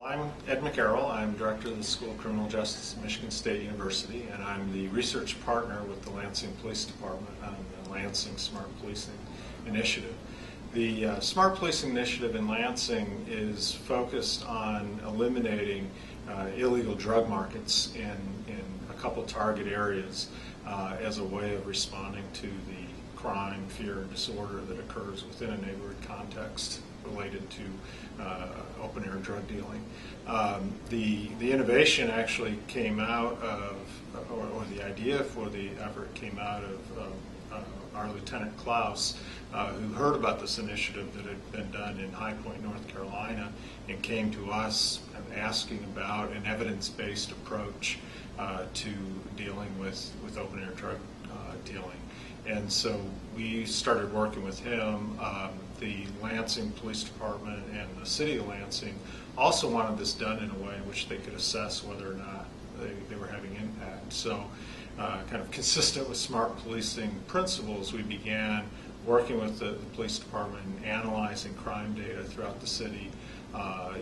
I'm Ed McCarroll. I'm Director of the School of Criminal Justice at Michigan State University, and I'm the research partner with the Lansing Police Department on the Lansing Smart Policing Initiative. The Smart Policing Initiative in Lansing is focused on eliminating illegal drug markets in a couple target areas as a way of responding to the crime, fear, and disorder that occurs within a neighborhood context related to open air drug dealing. The innovation actually came out of, or the idea for the effort came out of our Lieutenant Klaus, who heard about this initiative that had been done in High Point, North Carolina, and came to us asking about an evidence-based approach to dealing with open air drug dealing. And so we started working with him. The Lansing Police Department and the City of Lansing also wanted this done in a way in which they could assess whether or not they were having impact. So kind of consistent with smart policing principles, we began working with the police department and analyzing crime data throughout the city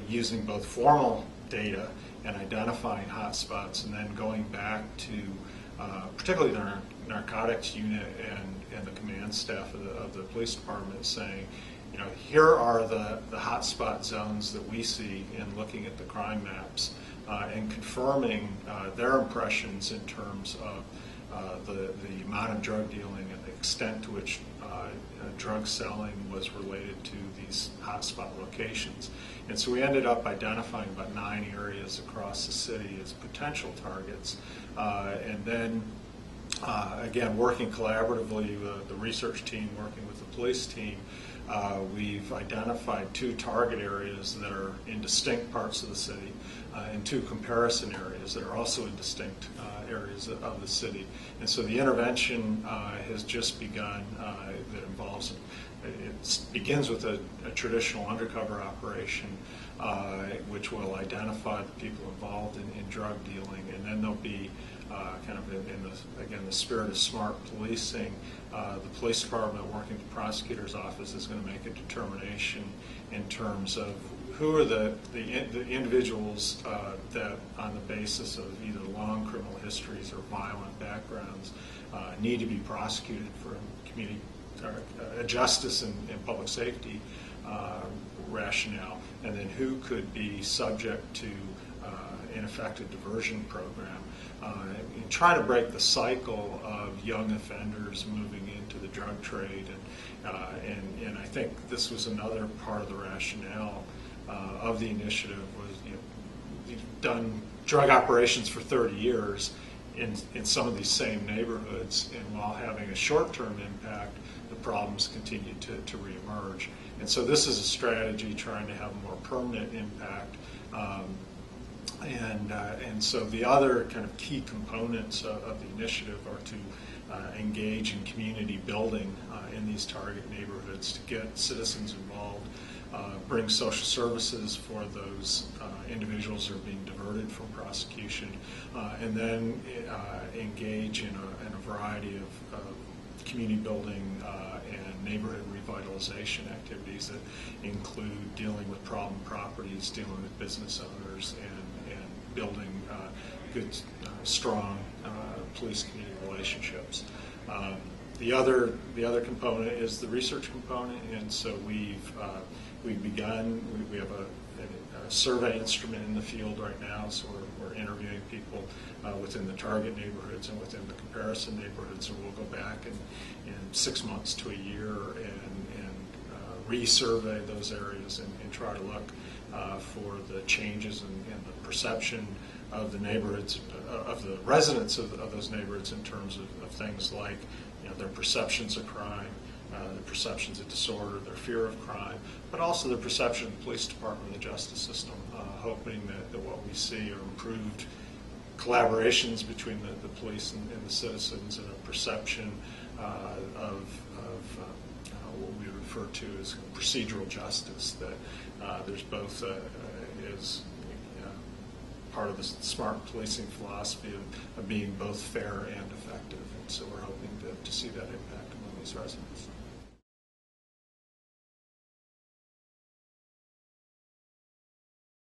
using both formal data and identifying hotspots, and then going back to particularly the narcotics unit and the command staff of the police department, saying, you know, here are the hotspot zones that we see in looking at the crime maps, and confirming their impressions in terms of the amount of drug dealing and the extent to which drug selling was related to these hotspot locations. And so we ended up identifying about 9 areas across the city as potential targets. And then, again, working collaboratively, the research team working with the police team, we've identified 2 target areas that are in distinct parts of the city, and 2 comparison areas that are also in distinct areas of the city. And so the intervention has just begun. That involves, it begins with a traditional undercover operation, which will identify the people involved in drug dealing, and then there'll be kind of in the spirit of smart policing, the police department working with the prosecutor's office is going to make a determination in terms of who are the individuals that, on the basis of either long criminal histories or violent backgrounds, need to be prosecuted for community justice and public safety rationale, and then who could be subject to an effective diversion program. And trying to break the cycle of young offenders moving into the drug trade, and I think this was another part of the rationale of the initiative. Was, you know, you've done drug operations for 30 years in some of these same neighborhoods, and while having a short-term impact, the problems continue to reemerge. And so this is a strategy trying to have a more permanent impact. And so the other kind of key components of the initiative are to engage in community building in these target neighborhoods, to get citizens involved, bring social services for those individuals who are being diverted from prosecution, and then engage in a variety of community building and neighborhood revitalization activities that include dealing with problem properties, dealing with business owners, and building good, strong police-community relationships. The other component is the research component, and so we've begun. We have a survey instrument in the field right now, so we're interviewing people within the target neighborhoods and within the comparison neighborhoods, and we'll go back in 6 months to a year and resurvey those areas and try to look for the changes in the perception of the neighborhoods, of the residents of those neighborhoods, in terms of things like, you know, their perceptions of crime, their perceptions of disorder, their fear of crime, but also their perception of the police department and the justice system, hoping that what we see are improved collaborations between the police and the citizens, and a perception of what we refer to as procedural justice, that there's both is part of the smart policing philosophy of being both fair and effective. And so we're hoping to see that impact among these residents.